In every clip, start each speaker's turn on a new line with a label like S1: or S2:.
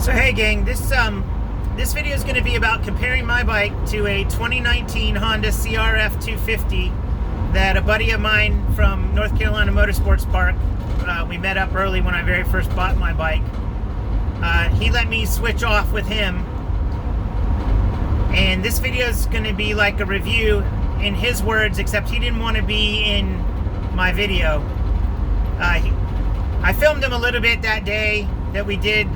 S1: So hey gang, this video is going to be about comparing my bike to a 2019 Honda CRF250 that a buddy of mine from North Carolina Motorsports Park, we met up early when I very first bought my bike. He let me switch off with him, and this video is going to be like a review in his words, except he didn't want to be in my video. I filmed him a little bit that day that we did.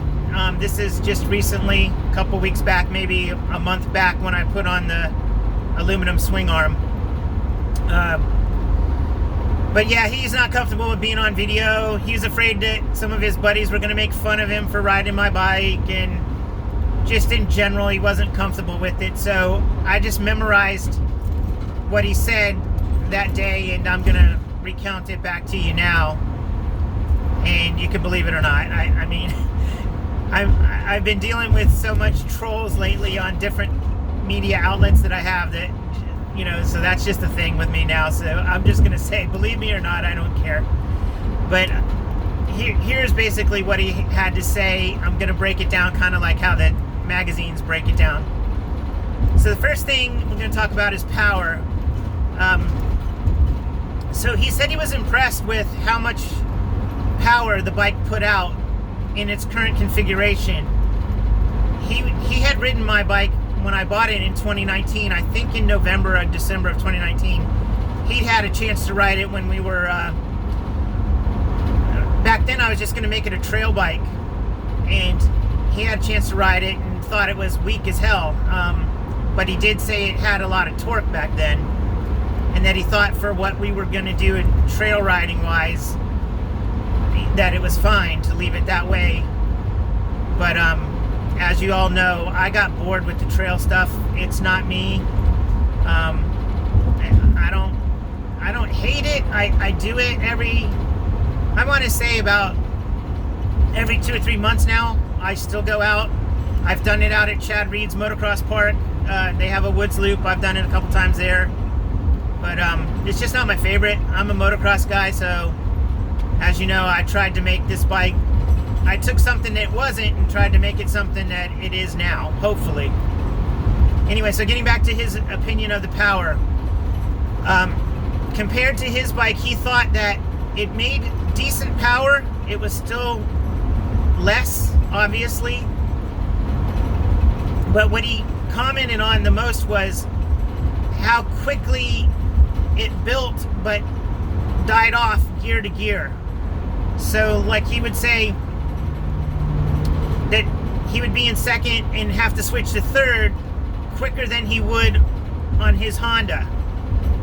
S1: This is just recently, a couple weeks back, maybe a month back, when I put on the aluminum swing arm. But yeah, he's not comfortable with being on video. He's afraid that some of his buddies were going to make fun of him for riding my bike, and just in general, he wasn't comfortable with it. So I just memorized what he said that day, and I'm going to recount it back to you now. And you can believe it or not. I mean, I've been dealing with so much trolls lately on different media outlets that I have that, you know, so that's just a thing with me now. So I'm just going to say, believe me or not, I don't care. But here's basically what he had to say. I'm going to break it down kind of like how the magazines break it down. So the first thing we're going to talk about is power. So he said he was impressed with how much power the bike put out in its current configuration. He had ridden my bike when I bought it in 2019, I think in November or December of 2019. He'd had a chance to ride it when we were back then. I was just going to make it a trail bike, and he had a chance to ride it and thought it was weak as hell, but he did say it had a lot of torque back then, and that he thought for what we were going to do in trail riding wise, that it was fine to leave it that way. But as you all know, I got bored with the trail stuff. It's not me. I don't hate it. I do it I want to say about every 2 or 3 months now. I still go out. I've done it out at Chad Reed's Motocross Park. They have a woods loop. I've done it a couple times there, but it's just not my favorite. I'm a motocross guy, so as you know, I tried to make this bike, I took something that it wasn't and tried to make it something that it is now, hopefully. Anyway, so getting back to his opinion of the power. Compared to his bike, he thought that it made decent power. It was still less, obviously. But what he commented on the most was how quickly it built but died off gear to gear. So like he would say that he would be in second and have to switch to third quicker than he would on his Honda.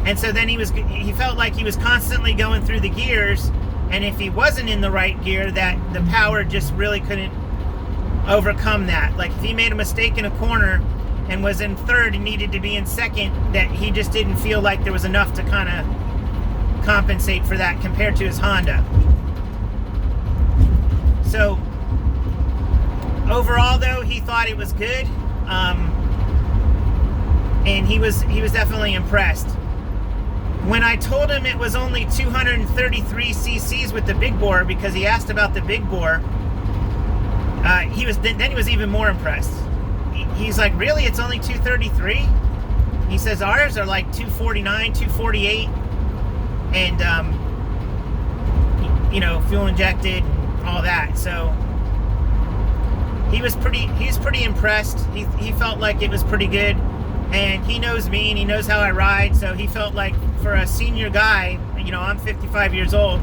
S1: And so then he felt like he was constantly going through the gears, and if he wasn't in the right gear, that the power just really couldn't overcome that. Like if he made a mistake in a corner and was in third and needed to be in second, that he just didn't feel like there was enough to kind of compensate for that compared to his Honda. So overall, though, he thought it was good, and he was definitely impressed. When I told him it was only 233 cc's with the big bore, because he asked about the big bore, he was even more impressed. He's like, really, it's only 233? He says ours are like 249, 248, and you know, fuel injected and all that. So he's pretty impressed. He felt like it was pretty good, and he knows me and he knows how I ride, so he felt like for a senior guy, you know, I'm 55 years old,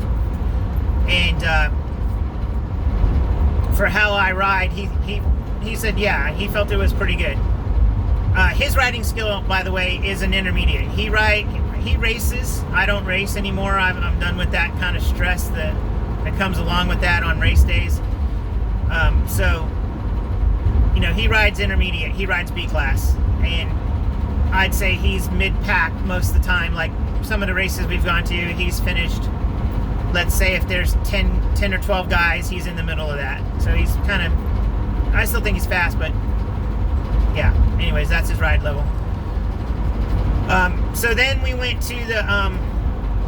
S1: and for how I ride, he said yeah, he felt it was pretty good. His riding skill, by the way, is an intermediate. He races. I don't race anymore. I'm done with that kind of stress that comes along with that on race days. So, you know, he rides intermediate. He rides B class, and I'd say he's mid-pack most of the time. Like some of the races we've gone to, he's finished. Let's say if there's 10 or 12 guys, he's in the middle of that. So he's kind of, I still think he's fast, but yeah. Anyways, that's his ride level. So then we went to the,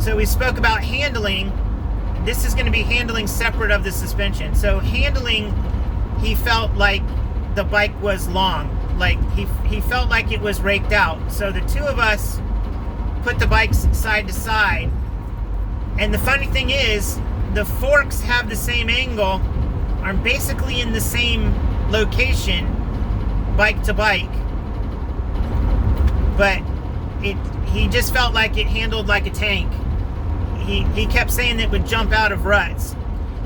S1: so we spoke about handling. This is going to be handling separate of the suspension. So handling he felt like the bike was long. Like he felt like it was raked out. So the two of us put the bikes side to side. And the funny thing is, the forks have the same angle, are basically in the same location, bike to bike. But he just felt like it handled like a tank. He kept saying it would jump out of ruts.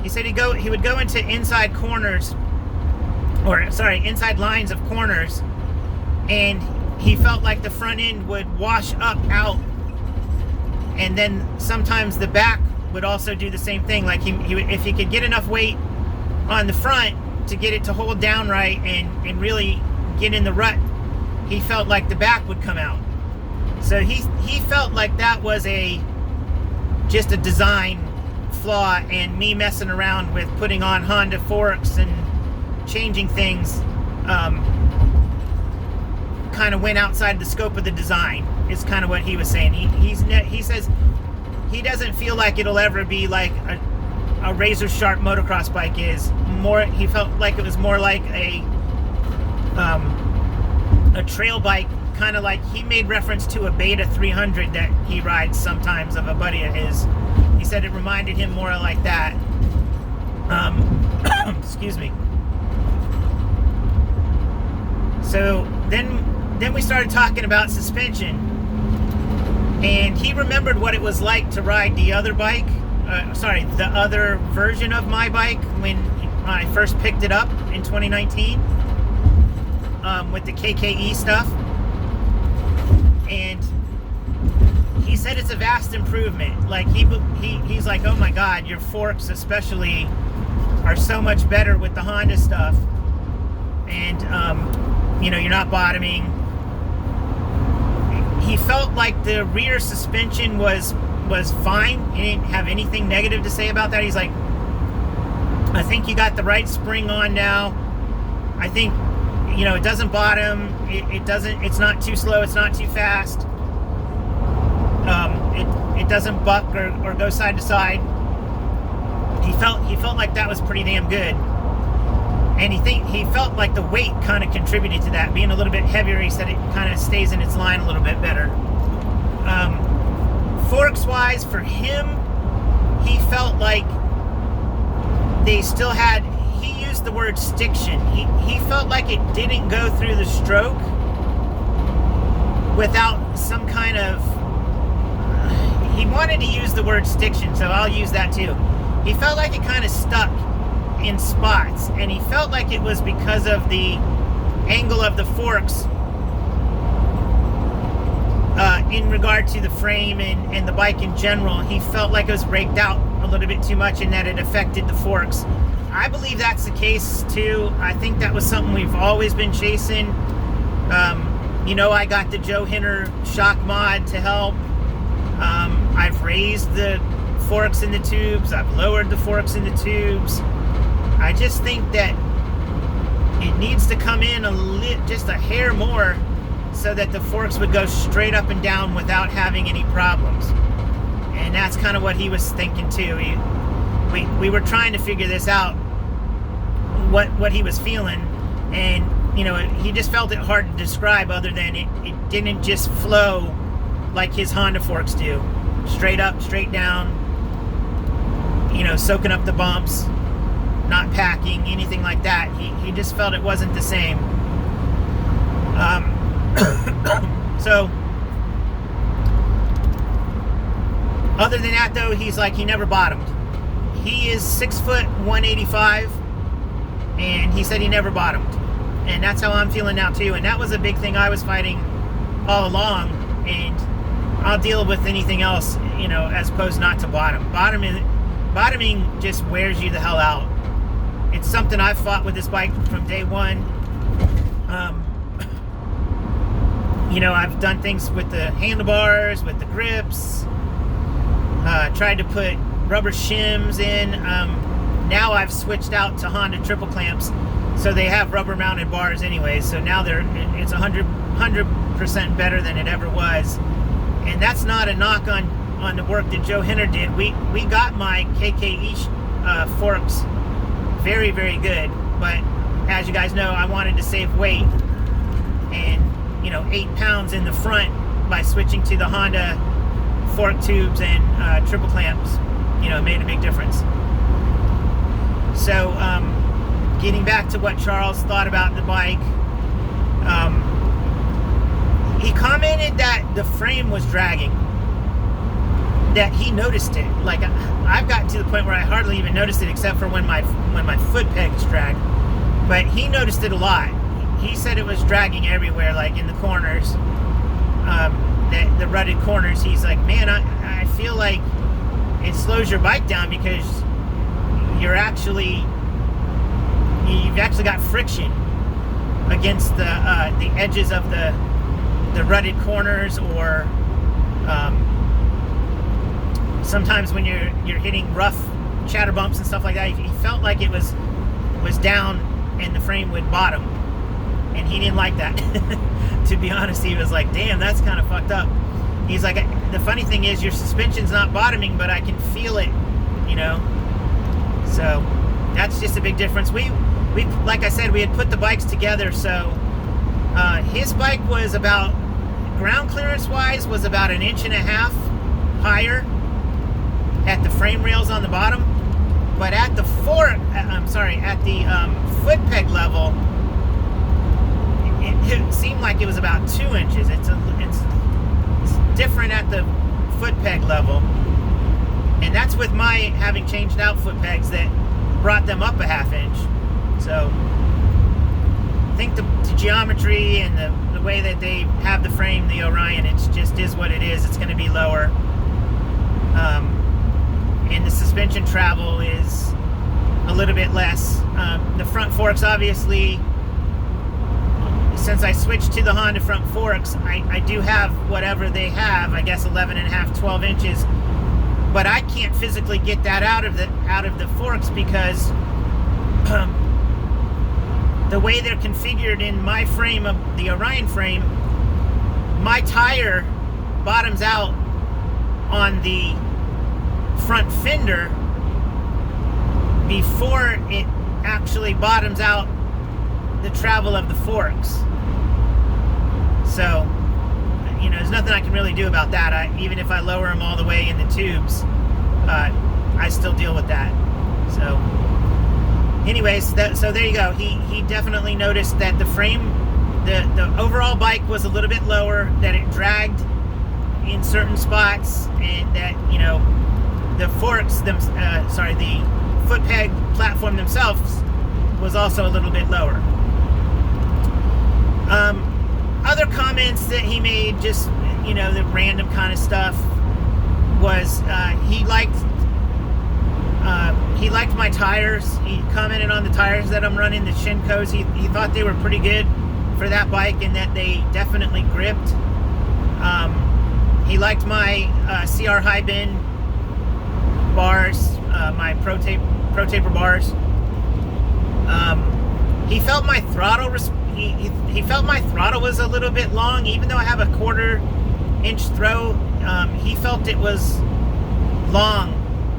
S1: He said he would go into inside corners, or sorry, inside lines of corners, and he felt like the front end would wash up out, and then sometimes the back would also do the same thing. Like if he could get enough weight on the front to get it to hold down right and really get in the rut, he felt like the back would come out. So he felt like that was just a design flaw, and me messing around with putting on Honda forks and changing things kind of went outside the scope of the design, is kind of what he was saying. He says he doesn't feel like it'll ever be like a razor sharp motocross bike is. He felt like it was more like a trail bike, kind of like, he made reference to a Beta 300 that he rides sometimes of a buddy of his. He said it reminded him more like that. Excuse me. So then we started talking about suspension, and he remembered what it was like to ride the other bike, the other version of my bike when I first picked it up in 2019, with the KKE stuff. And he said it's a vast improvement. Like he's like, oh my God, your forks especially are so much better with the Honda stuff, and you're not bottoming. He felt like the rear suspension was fine. He didn't have anything negative to say about that. He's like, I think you got the right spring on now. I think it doesn't bottom. It's not too slow. It's not too fast. It doesn't buck or go side to side. He felt like that was pretty damn good. And he felt like the weight kind of contributed to that. Being a little bit heavier, he said it kind of stays in its line a little bit better. Forks wise, for him, he felt like they still had, he used the word stiction. He felt like it didn't go through the stroke without some kind of, he wanted to use the word stiction, so I'll use that too. He felt like it kind of stuck in spots, and he felt like it was because of the angle of the forks in regard to the frame and the bike in general. He felt like it was raked out a little bit too much and that it affected the forks. I believe that's the case too. I think that was something we've always been chasing. I got the Joe Hinner shock mod to help. I've raised the forks in the tubes. I've lowered the forks in the tubes. I just think that it needs to come in just a hair more so that the forks would go straight up and down without having any problems. And that's kind of what he was thinking too. We were trying to figure this out, what he was feeling, and he just felt it hard to describe, other than it didn't just flow like his Honda forks do. Straight up, straight down, soaking up the bumps, not packing, anything like that. He just felt it wasn't the same. So, other than that though, he's like, he never bottomed. He is 6 foot 185, and he said he never bottomed. And that's how I'm feeling now too. And that was a big thing I was fighting all along. And I'll deal with anything else, as opposed not to bottom. Bottoming just wears you the hell out. It's something I've fought with this bike from day one. I've done things with the handlebars, with the grips, tried to put rubber shims in. Now I've switched out to Honda triple clamps, so they have rubber mounted bars anyway. So now it's 100% better than it ever was. And that's not a knock on the work that Joe Hinner did. We got my KKE forks very, very good, but as you guys know, I wanted to save weight, and 8 pounds in the front by switching to the Honda fork tubes and triple clamps, it made a big difference. So getting back to what Charles thought about the bike, he commented that the frame was dragging, that he noticed it. Like, I've gotten to the point where I hardly even noticed it except for when my foot pegs drag, but he noticed it a lot. He said it was dragging everywhere, like in the corners, the rutted corners. He's like, man, I feel like it slows your bike down because you've actually got friction against the edges of the rutted corners, or sometimes when you're hitting rough chatter bumps and stuff like that. He felt like it was down and the frame would bottom, and he didn't like that. To be honest, he was like, damn, that's kind of fucked up. He's like, the funny thing is your suspension's not bottoming, but I can feel it, so that's just a big difference. We like I said, we had put the bikes together, so his bike was about, ground clearance wise, was about 1.5 inches higher at the frame rails on the bottom, but at the at the foot peg level, it seemed like it was about 2 inches. It's different at the foot peg level, and that's with my having changed out foot pegs that brought them up 1/2 inch. So I think the geometry and the way that they have the frame, the Orion, it just is what it is. It's going to be lower, and the suspension travel is a little bit less. The front forks, obviously, since I switched to the Honda front forks, I do have whatever they have, I guess 11.5, 12 inches, but I can't physically get that out of the forks because the way they're configured in my frame, of the Orion frame, my tire bottoms out on the front fender before it actually bottoms out the travel of the forks. So, there's nothing I can really do about that. Even if I lower them all the way in the tubes, I still deal with that. So, anyways, so there you go. He definitely noticed that the frame, the overall bike was a little bit lower, that it dragged in certain spots, and that the forks, the foot peg platform themselves was also a little bit lower. Other comments that he made, just the random kind of stuff, was he liked my tires. He commented on the tires that I'm running, the Shinkos. He thought they were pretty good for that bike, and that they definitely gripped. He liked my CR high bend bars, my Pro Taper bars. He felt my throttle he felt my throttle was a little bit long, even though I have a 1/4 inch throw. He felt it was long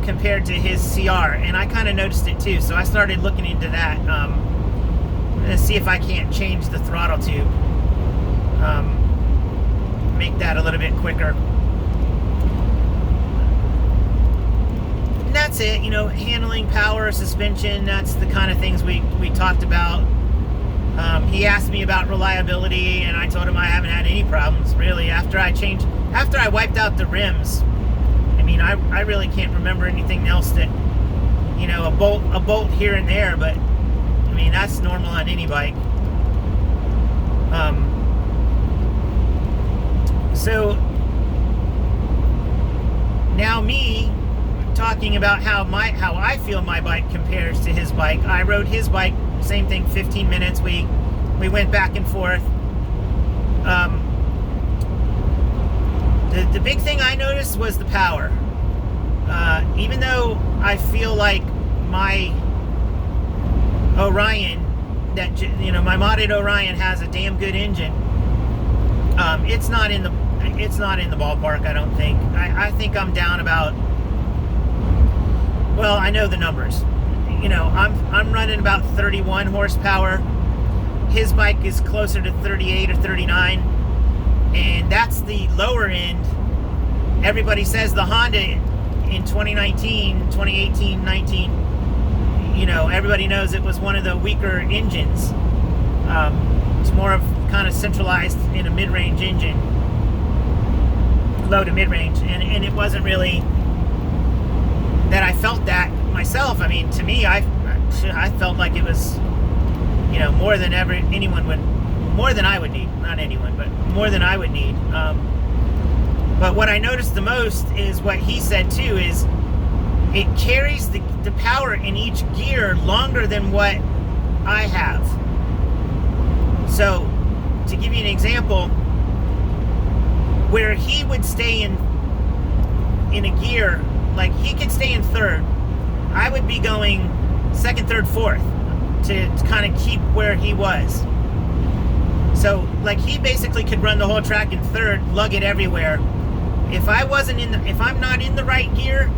S1: compared to his CR, and I kind of noticed it too. So I started looking into that. I'm gonna see if I can't change the throttle tube, make that a little bit quicker. And that's it. Handling, power, suspension, that's the kind of things we talked about. He asked me about reliability, and I told him I haven't had any problems, really. After I wiped out the rims, I really can't remember anything else that, a bolt here and there, but that's normal on any bike. So now me talking about how I feel my bike compares to his bike. I rode his bike, same thing, 15 minutes. We went back and forth. The big thing I noticed was the power. Even though I feel like my Orion, my modded Orion has a damn good engine, it's not in the ballpark, I don't think. I think I'm down about, well, I know the numbers. I'm running about 31 horsepower. His bike is closer to 38 or 39, and that's the lower end. Everybody says the Honda in 2018, 19, everybody knows it was one of the weaker engines. It's more of kind of centralized in a mid-range engine, low to mid-range, and it wasn't really that I felt that myself. I mean, to me, I felt like it was, more than more than I would need. Not anyone, but more than I would need. But what I noticed the most is what he said too, is it carries the power in each gear longer than what I have. So, to give you an example, where he would stay in a gear, like he could stay in third, I would be going second, third, fourth to kind of keep where he was. So, like, he basically could run the whole track in third, lug it everywhere. If I'm not in the right gear,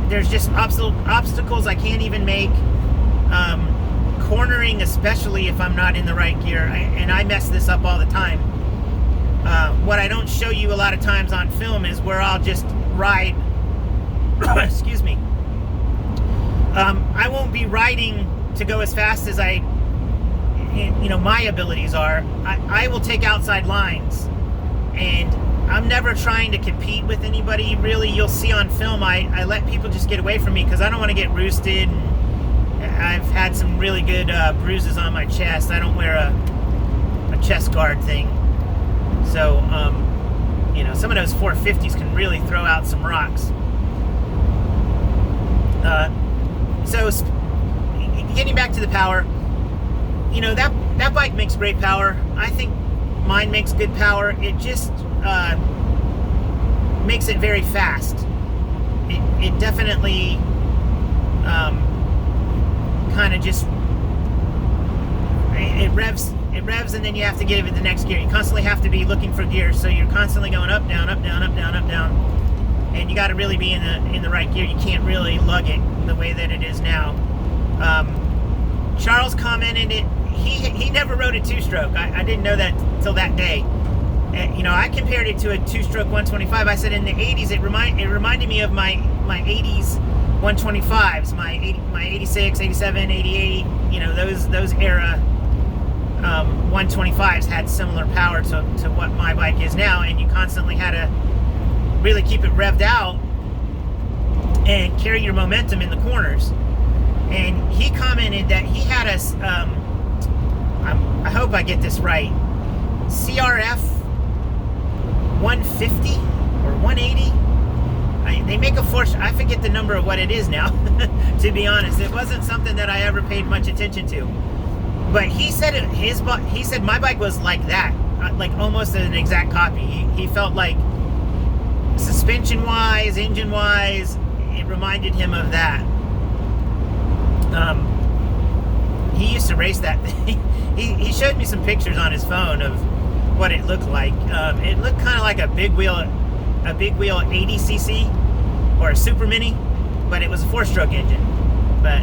S1: there's just obstacles I can't even make. Cornering, especially if I'm not in the right gear, and I mess this up all the time. What I don't show you a lot of times on film is where I'll just ride. Excuse me. I won't be riding to go as fast as my abilities are. I will take outside lines, and I'm never trying to compete with anybody, really. You'll see on film, I let people just get away from me because I don't want to get roosted. I've had some really good bruises on my chest. I don't wear a chest guard thing. So, some of those 450s can really throw out some rocks. So, getting back to the power, that bike makes great power. I think mine makes good power. It just makes it very fast. It definitely kind of just it revs and then you have to get it the next gear. You constantly have to be looking for gears, so you're constantly going up, down, up, down, up, down, up, down, and you got to really be in the right gear. You can't really lug it the way that it is now. Charles commented it. He never rode a two-stroke. I didn't know that till that day. I compared it to a two-stroke 125. I said in the 80s, it reminded me of my 80s 125s, my 86, 87, 88. Those era 125s had similar power to what my bike is now, and you constantly had to really keep it revved out and carry your momentum in the corners. And he commented that he had a I hope I get this right, CRF 150 or 180. They make a force. I forget the number of what it is now. To be honest, it wasn't something that I ever paid much attention to. But he said he said my bike was like that, like almost an exact copy. He felt like suspension-wise, engine-wise, it reminded him of that. He used to race that thing. He showed me some pictures on his phone of what it looked like. It looked kind of like a big wheel 80cc or a super mini, but it was a 4-stroke engine. But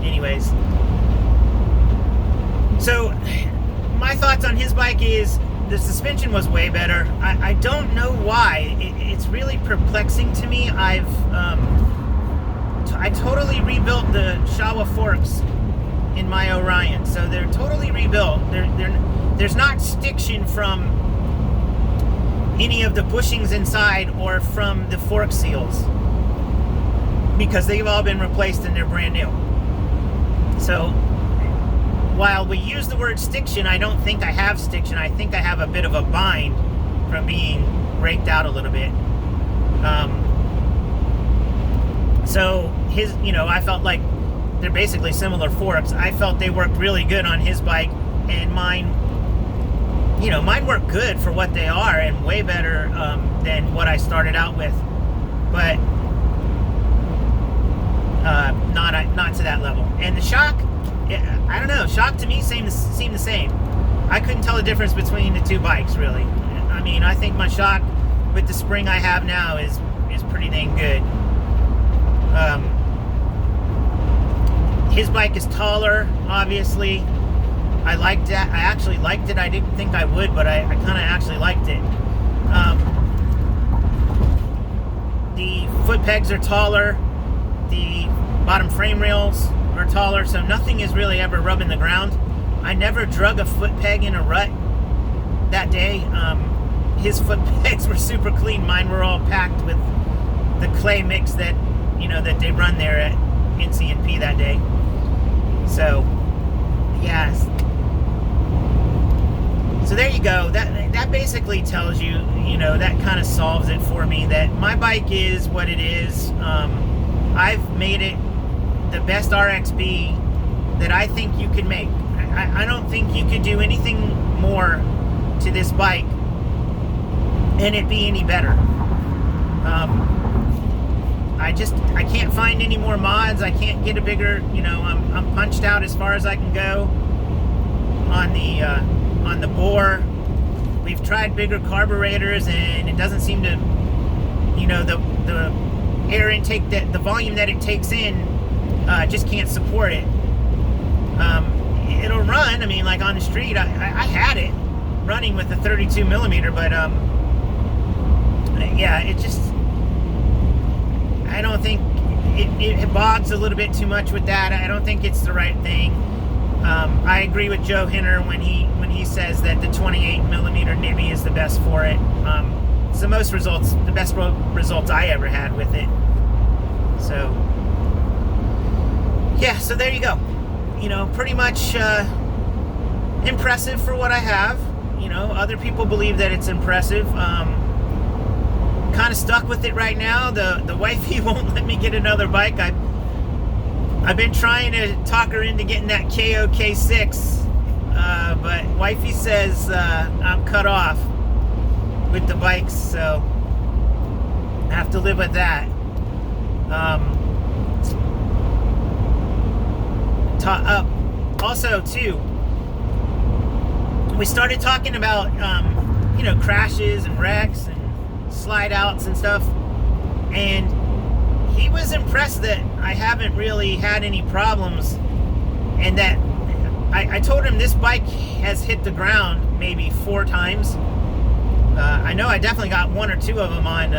S1: anyways, so my thoughts on his bike is the suspension was way better. I don't know why. It's really perplexing to me. I totally rebuilt the Shawa forks in my Orion, so they're totally rebuilt. There's not stiction from any of the bushings inside or from the fork seals, because they've all been replaced and they're brand new. So while we use the word stiction, I don't think I have stiction. I think I have a bit of a bind from being raked out a little bit. So his, I felt like they're basically similar forks. I felt they worked really good on his bike, and mine work good for what they are, and way better than what I started out with, but not to that level. And the shock, I don't know, shock to me seemed the same. I couldn't tell the difference between the two bikes, really. I mean, I think my shock with the spring I have now is pretty dang good. His bike is taller, obviously. I liked that. I actually liked it. I didn't think I would, but I kind of actually liked it. The foot pegs are taller. The bottom frame rails are taller, so nothing is really ever rubbing the ground. I never drug a foot peg in a rut that day. His foot pegs were super clean. Mine were all packed with the clay mix that, you know, that they run there at NCNP that day. So, yes. So there you go. That basically tells you, you know, that kind of solves it for me, that my bike is what it is. I've made it the best RXB that I think you can make. I don't think you could do anything more to this bike and it be any better. I can't find any more mods. I can't get a bigger, you know, I'm punched out as far as I can go on the bore. We've tried bigger carburetors and it doesn't seem to, you know, the air intake, that the volume that it takes in just can't support it. It'll run. I mean, like on the street, I had it running with a 32 millimeter, but yeah, it just, I don't think it bogs a little bit too much with that. I don't think it's the right thing. I agree with Joe Hinner when he says that the 28 millimeter nibby is the best for it. It's the best results I ever had with it. So yeah, so there you go. You know, pretty much impressive for what I have. You know, other people believe that it's impressive. Kind of stuck with it right now. The wifey won't let me get another bike. I've been trying to talk her into getting that KO-K6, but wifey says I'm cut off with the bikes, so I have to live with that. Also, too, we started talking about you know, crashes and wrecks and slide outs and stuff, and he was impressed that I haven't really had any problems, and that I told him this bike has hit the ground maybe 4 times. I know I definitely got 1 or 2 of them on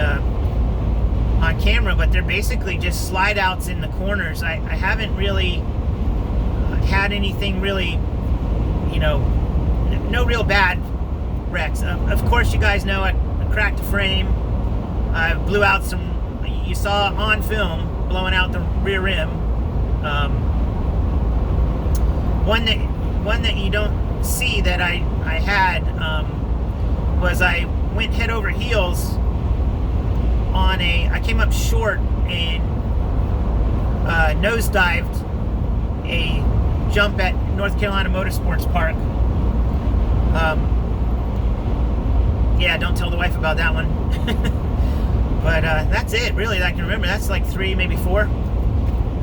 S1: camera, but they're basically just slide outs in the corners. I haven't really had anything really, you know, no real bad wrecks. Of course, you guys know I cracked a frame. I blew out some, you saw on film, blowing out the rear rim. One that you don't see that I had was I went head over heels on I came up short and nosedived a jump at North Carolina Motorsports Park. Yeah, don't tell the wife about that one. But that's it, really, that I can remember. That's like 3, maybe 4.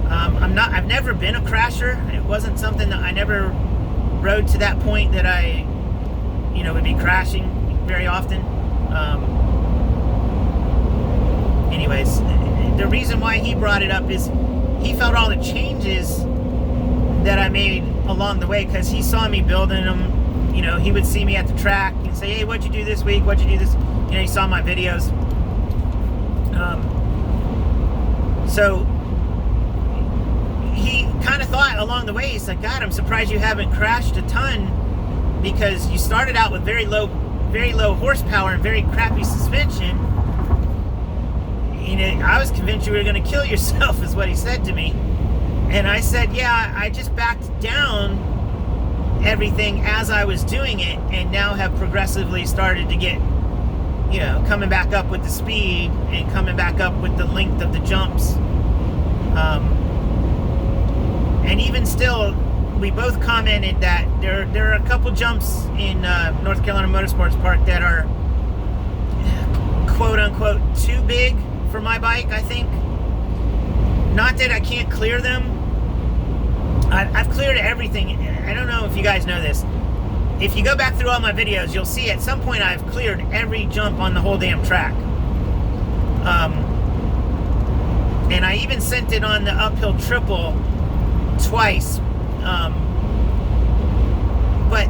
S1: I've never been a crasher. It wasn't something that I never rode to that point that I, you know, would be crashing very often. Anyways, the reason why he brought it up is he felt all the changes that I made along the way, because he saw me building them. You know, he would see me at the track and say, hey, what'd you do this week? What'd you do this? You know, he saw my videos. So he kind of thought along the way, he's like, God, I'm surprised you haven't crashed a ton, because you started out with very low horsepower and very crappy suspension. You know, I was convinced you were going to kill yourself, is what he said to me. And I said, yeah, I just backed down everything as I was doing it, and now have progressively started to get, you know, coming back up with the speed and coming back up with the length of the jumps. And even still, we both commented that there are a couple jumps in North Carolina Motorsports Park that are quote unquote too big for my bike, I think. Not that I can't clear them. I've cleared everything. I don't know if you guys know this. If you go back through all my videos, you'll see at some point I've cleared every jump on the whole damn track. And I even sent it on the uphill triple twice. But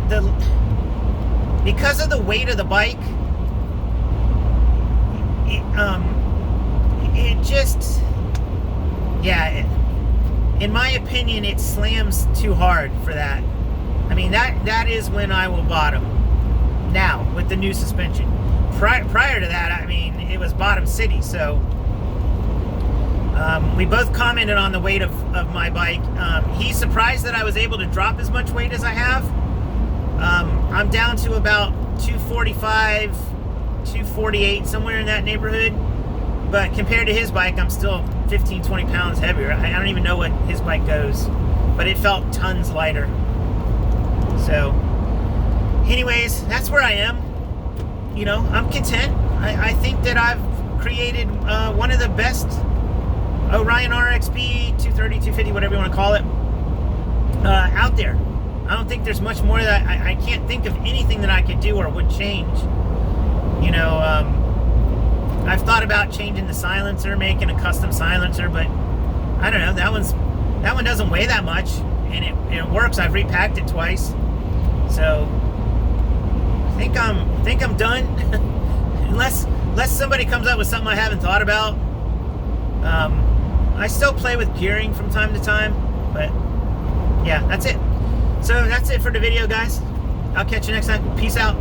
S1: because of the weight of the bike, it just, yeah, in my opinion, it slams too hard for that. I mean, that is when I will bottom. Now, with the new suspension. Prior to that, I mean, it was bottom city, so we both commented on the weight of my bike. He's surprised that I was able to drop as much weight as I have. I'm down to about 245, 248, somewhere in that neighborhood. But compared to his bike, I'm still 15, 20 pounds heavier. I don't even know what his bike goes, but it felt tons lighter. So, anyways, that's where I am. You know, I'm content. I think that I've created one of the best Orion RXB230, 250, whatever you want to call it, out there. I don't think there's much more that I can't think of anything that I could do or would change. You know, I've thought about changing the silencer, making a custom silencer, but I don't know. That one doesn't weigh that much, and it works. I've repacked it twice, so I think I'm done. unless somebody comes up with something I haven't thought about. I still play with gearing from time to time, but yeah, that's it. So that's it for the video, guys. I'll catch you next time. Peace out.